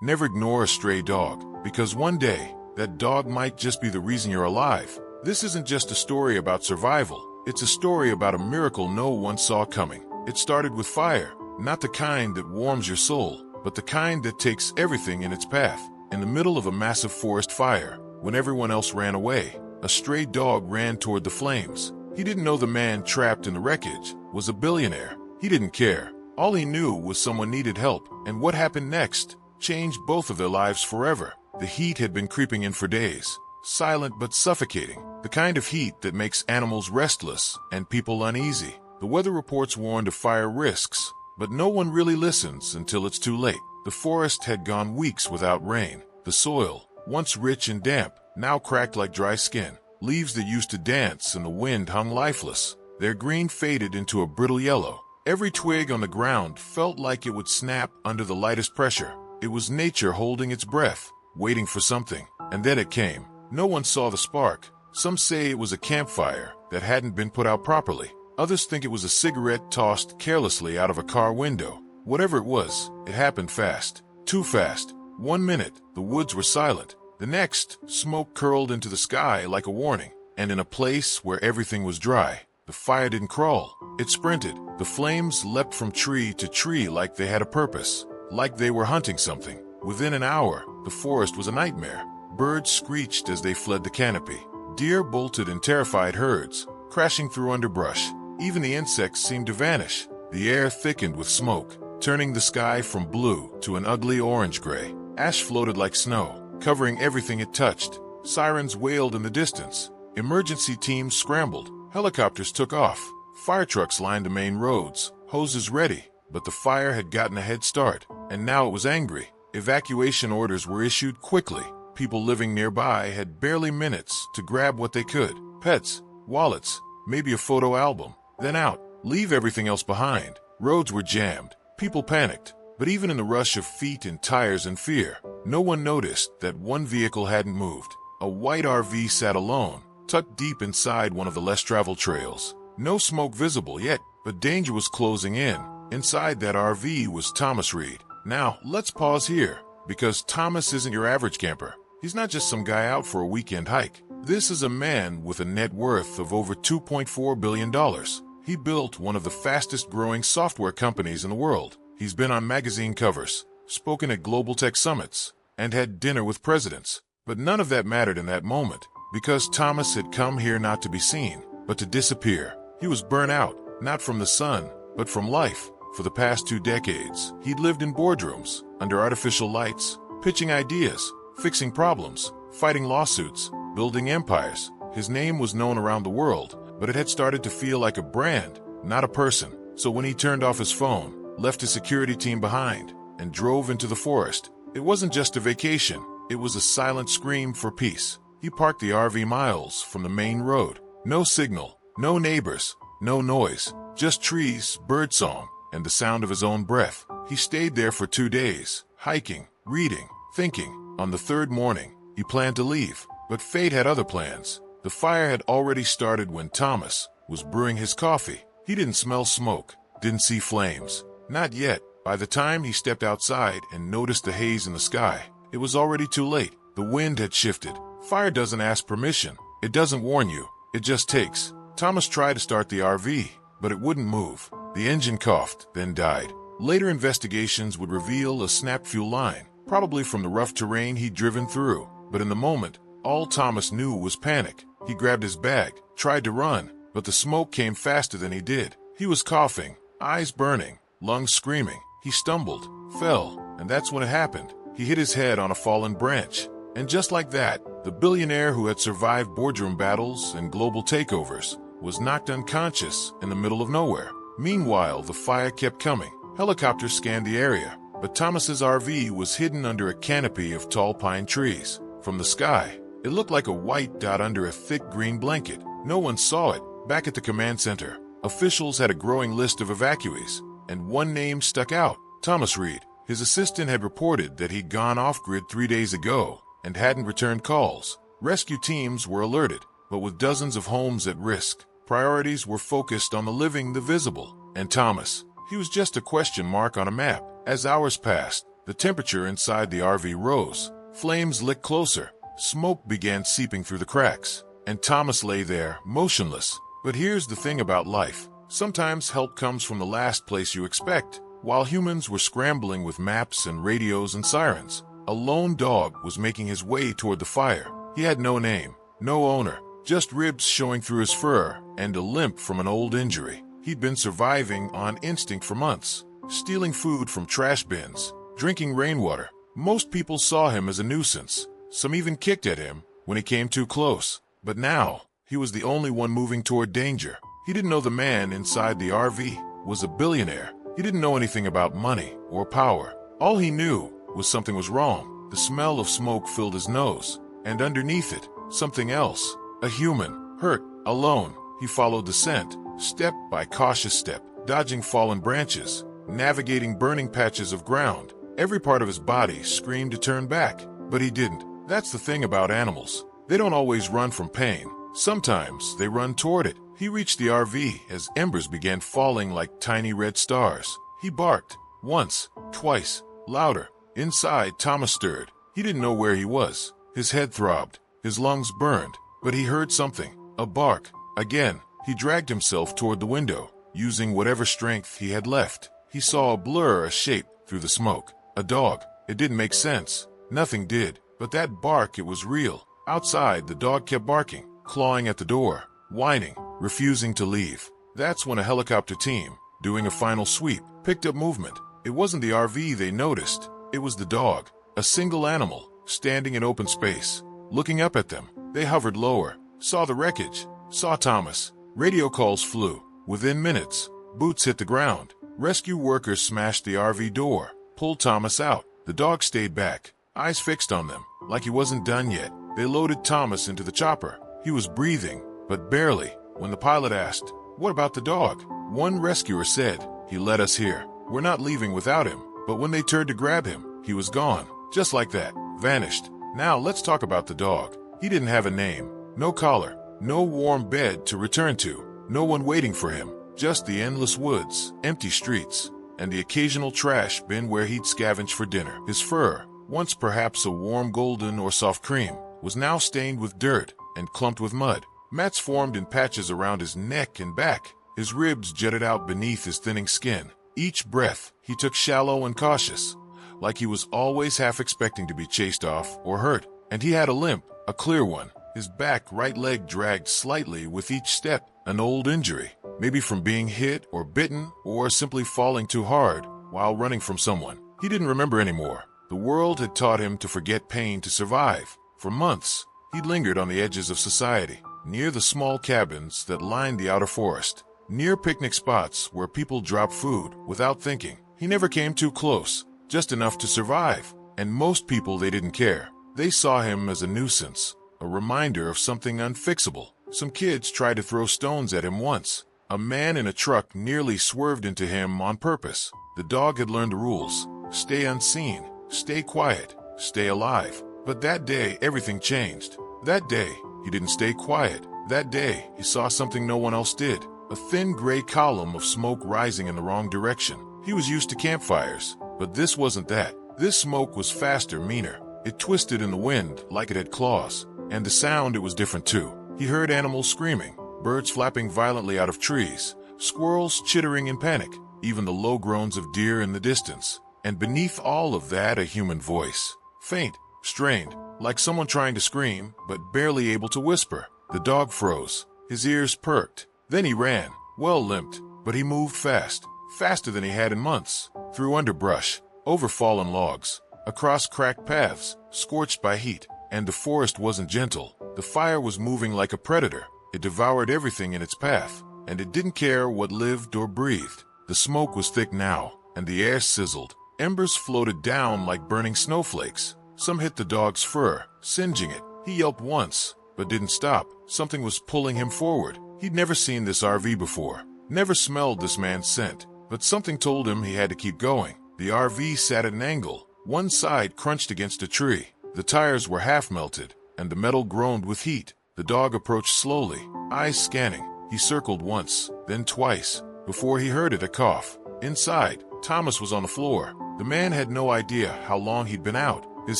Never ignore a stray dog, because one day, that dog might just be the reason you're alive. This isn't just a story about survival. It's a story about a miracle no one saw coming. It started with fire, not the kind that warms your soul, but the kind that takes everything in its path. In the middle of a massive forest fire, when everyone else ran away, a stray dog ran toward the flames. He didn't know the man trapped in the wreckage was a billionaire. He didn't care. All he knew was someone needed help, and what happened next changed both of their lives forever. The heat had been creeping in for days, silent but suffocating, the kind of heat that makes animals restless and people uneasy. The weather reports warned of fire risks, but no one really listens until it's too late. The forest had gone weeks without rain. The soil, once rich and damp, now cracked like dry skin. Leaves that used to dance in the wind hung lifeless. Their green faded into a brittle yellow. Every twig on the ground felt like it would snap under the lightest pressure. It was nature holding its breath, waiting for something. And then it came. No one saw the spark. Some say it was a campfire that hadn't been put out properly. Others think it was a cigarette tossed carelessly out of a car window. Whatever it was, it happened fast. Too fast. 1 minute, the woods were silent. The next, smoke curled into the sky like a warning. And in a place where everything was dry, the fire didn't crawl. It sprinted. The flames leapt from tree to tree like they had a purpose, like they were hunting something. Within an hour, the forest was a nightmare. Birds screeched as they fled the canopy. Deer bolted in terrified herds, crashing through underbrush. Even the insects seemed to vanish. The air thickened with smoke, turning the sky from blue to an ugly orange-gray. Ash floated like snow, covering everything it touched. Sirens wailed in the distance. Emergency teams scrambled. Helicopters took off. Fire trucks lined the main roads, hoses ready. But the fire had gotten a head start, and now it was angry. Evacuation orders were issued quickly. People living nearby had barely minutes to grab what they could. Pets, wallets, maybe a photo album. Then out. Leave everything else behind. Roads were jammed. People panicked. But even in the rush of feet and tires and fear, no one noticed that one vehicle hadn't moved. A white RV sat alone, tucked deep inside one of the less-traveled trails. No smoke visible yet, but danger was closing in. Inside that RV was Thomas Reed. Now, let's pause here, because Thomas isn't your average camper. He's not just some guy out for a weekend hike. This is a man with a net worth of over $2.4 billion. He built one of the fastest-growing software companies in the world. He's been on magazine covers, spoken at global tech summits, and had dinner with presidents. But none of that mattered in that moment, because Thomas had come here not to be seen, but to disappear. He was burnt out, not from the sun, but from life. For the past 2 decades, he'd lived in boardrooms, under artificial lights, pitching ideas, fixing problems, fighting lawsuits, building empires. His name was known around the world, but it had started to feel like a brand, not a person. So when he turned off his phone, left his security team behind, and drove into the forest, it wasn't just a vacation, it was a silent scream for peace. He parked the RV miles from the main road. No signal, no neighbors, no noise, just trees, birdsong, and the sound of his own breath. He stayed there for 2 days, hiking, reading, thinking. On the 3rd morning, he planned to leave, but fate had other plans. The fire had already started when Thomas was brewing his coffee. He didn't smell smoke, didn't see flames. Not yet. By the time he stepped outside and noticed the haze in the sky, it was already too late. The wind had shifted. Fire doesn't ask permission. It doesn't warn you. It just takes. Thomas tried to start the RV, but it wouldn't move. The engine coughed, then died. Later investigations would reveal a snapped fuel line, probably from the rough terrain he'd driven through. But in the moment, all Thomas knew was panic. He grabbed his bag, tried to run, but the smoke came faster than he did. He was coughing, eyes burning, lungs screaming. He stumbled, fell, and that's when it happened. He hit his head on a fallen branch. And just like that, the billionaire who had survived boardroom battles and global takeovers was knocked unconscious in the middle of nowhere. Meanwhile, the fire kept coming. Helicopters scanned the area, but Thomas's RV was hidden under a canopy of tall pine trees. From the sky, it looked like a white dot under a thick green blanket. No one saw it. Back at the command center, officials had a growing list of evacuees, and one name stuck out: Thomas Reed. His assistant had reported that he'd gone off-grid 3 days ago and hadn't returned calls. Rescue teams were alerted, but with dozens of homes at risk, priorities were focused on the living, the visible. And Thomas, he was just a question mark on a map. As hours passed, The temperature inside the RV rose. Flames licked closer. Smoke began seeping through the cracks. And Thomas lay there, motionless. But here's the thing about life. Sometimes help comes from the last place you expect. While humans were scrambling with maps and radios and sirens, a lone dog was making his way toward the fire. He had no name, no owner, just ribs showing through his fur and a limp from an old injury. He'd been surviving on instinct for months, stealing food from trash bins, drinking rainwater. Most people saw him as a nuisance. Some even kicked at him when he came too close. But now, he was the only one moving toward danger. He didn't know the man inside the RV was a billionaire. He didn't know anything about money or power. All he knew was something was wrong. The smell of smoke filled his nose, and underneath it, something else. A human, hurt, alone. He followed the scent, step by cautious step, dodging fallen branches, navigating burning patches of ground. Every part of his body screamed to turn back, but he didn't. That's the thing about animals. They don't always run from pain. Sometimes they run toward it. He reached the RV as embers began falling like tiny red stars. He barked, once, twice, louder. Inside, Thomas stirred. He didn't know where he was. His head throbbed, his lungs burned, but he heard something, a bark. Again, he dragged himself toward the window, using whatever strength he had left. He saw a blur, a shape through the smoke. A dog. It didn't make sense. Nothing did. But that bark, it was real. Outside, the dog kept barking, clawing at the door, whining, refusing to leave. That's when a helicopter team, doing a final sweep, picked up movement. It wasn't the RV they noticed. It was the dog, a single animal, standing in open space. Looking up at them, they hovered lower, saw the wreckage, saw Thomas. Radio calls flew. Within minutes, boots hit the ground. Rescue workers smashed the RV door, pulled Thomas out. The dog stayed back, eyes fixed on them, like he wasn't done yet. They loaded Thomas into the chopper. He was breathing, but barely. When the pilot asked, "What about the dog?" One rescuer said, "He led us here. We're not leaving without him." But when they turned to grab him, he was gone. Just like that, vanished. Now let's talk about the dog. He didn't have a name, no collar, no warm bed to return to, no one waiting for him. Just the endless woods, empty streets, and the occasional trash bin where he'd scavenge for dinner. His fur, once perhaps a warm golden or soft cream, was now stained with dirt and clumped with mud. Mats formed in patches around his neck and back. His ribs jutted out beneath his thinning skin. Each breath he took shallow and cautious, like he was always half expecting to be chased off or hurt. And he had a limp, a clear one. His back right leg dragged slightly with each step, an old injury, maybe from being hit or bitten or simply falling too hard while running from someone. He didn't remember anymore. The world had taught him to forget pain to survive. For months, he'd lingered on the edges of society, near the small cabins that lined the outer forest, near picnic spots where people dropped food without thinking. He never came too close, just enough to survive. And most people, they didn't care. They saw him as a nuisance, a reminder of something unfixable. Some kids tried to throw stones at him once. A man in a truck nearly swerved into him on purpose. The dog had learned the rules. Stay unseen, stay quiet, stay alive. But that day, everything changed. That day, he didn't stay quiet. That day, he saw something no one else did. A thin gray column of smoke rising in the wrong direction. He was used to campfires, but this wasn't that. This smoke was faster, meaner. It twisted in the wind like it had claws. And the sound, it was different too. He heard animals screaming, birds flapping violently out of trees, squirrels chittering in panic, even the low groans of deer in the distance. And beneath all of that, a human voice. Faint, strained, like someone trying to scream, but barely able to whisper. The dog froze. His ears perked. Then he ran, well limped, but he moved fast, faster than he had in months, through underbrush, over fallen logs, across cracked paths, scorched by heat. And the forest wasn't gentle. The fire was moving like a predator. It devoured everything in its path, and it didn't care what lived or breathed. The smoke was thick now, and the air sizzled. Embers floated down like burning snowflakes. Some hit the dog's fur, singeing it. He yelped once, but didn't stop. Something was pulling him forward. He'd never seen this RV before, never smelled this man's scent, but something told him he had to keep going. The RV sat at an angle. One side crunched against a tree. The tires were half melted, and the metal groaned with heat. The dog approached slowly, eyes scanning. He circled once, then twice, before he heard it, a cough. Inside, Thomas was on the floor. The man had no idea how long he'd been out. His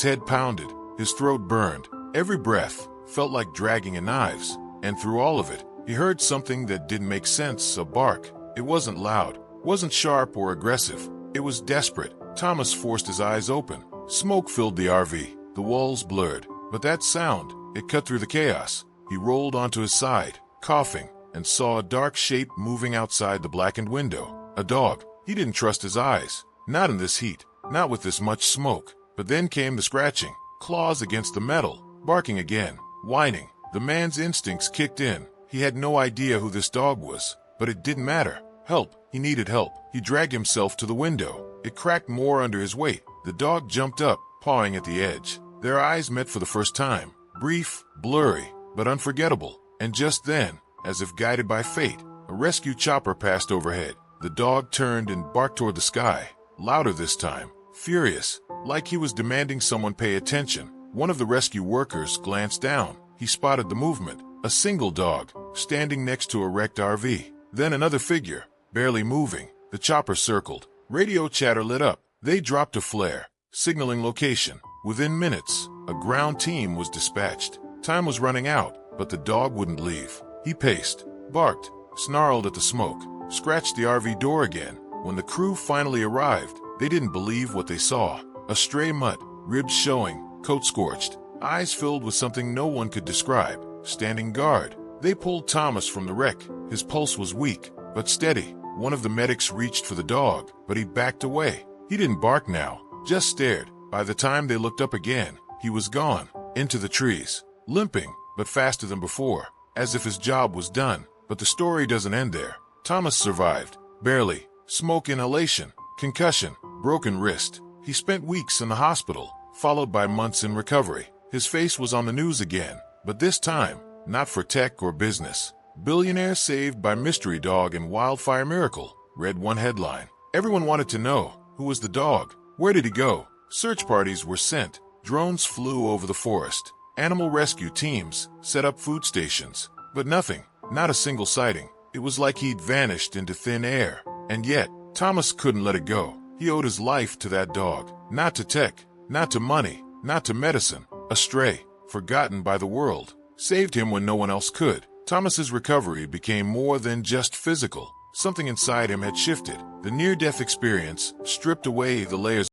head pounded, his throat burned. Every breath felt like dragging at knives. And through all of it, he heard something that didn't make sense, a bark. It wasn't loud, wasn't sharp or aggressive. It was desperate. Thomas forced his eyes open. Smoke filled the RV. The walls blurred. But that sound, it cut through the chaos. He rolled onto his side, coughing, and saw a dark shape moving outside the blackened window. A dog. He didn't trust his eyes. Not in this heat, not with this much smoke. But then came the scratching, claws against the metal, barking again, whining. The man's instincts kicked in. He had no idea who this dog was, but it didn't matter. Help. He needed help. He dragged himself to the window. It cracked more under his weight. The dog jumped up, pawing at the edge. Their eyes met for the first time. Brief, blurry, but unforgettable. And just then, as if guided by fate, a rescue chopper passed overhead. The dog turned and barked toward the sky, louder this time, furious, like he was demanding someone pay attention. One of the rescue workers glanced down. He spotted the movement. A single dog, standing next to a wrecked RV. Then another figure, barely moving. The chopper circled. Radio chatter lit up. They dropped a flare, signaling location. Within minutes, a ground team was dispatched. Time was running out, but the dog wouldn't leave. He paced, barked, snarled at the smoke, scratched the RV door again. When the crew finally arrived, they didn't believe what they saw. A stray mutt, ribs showing, coat scorched, eyes filled with something no one could describe, standing guard. They pulled Thomas from the wreck. His pulse was weak, but steady. One of the medics reached for the dog, but he backed away. He didn't bark now, just stared. By the time they looked up again, he was gone, into the trees, limping, but faster than before, as if his job was done. But the story doesn't end there. Thomas survived, barely. Smoke inhalation, concussion, broken wrist. He spent weeks in the hospital, followed by months in recovery. His face was on the news again, but this time, not for tech or business. Billionaire saved by mystery dog in wildfire miracle, read one headline. Everyone wanted to know, who was the dog? Where did he go? Search parties were sent. Drones flew over the forest. Animal rescue teams set up food stations. But nothing, not a single sighting. It was like he'd vanished into thin air. And yet, Thomas couldn't let it go. He owed his life to that dog. Not to tech, not to money, not to medicine. A stray, forgotten by the world, saved him when no one else could. Thomas's recovery became more than just physical. Something inside him had shifted. The near-death experience stripped away the layers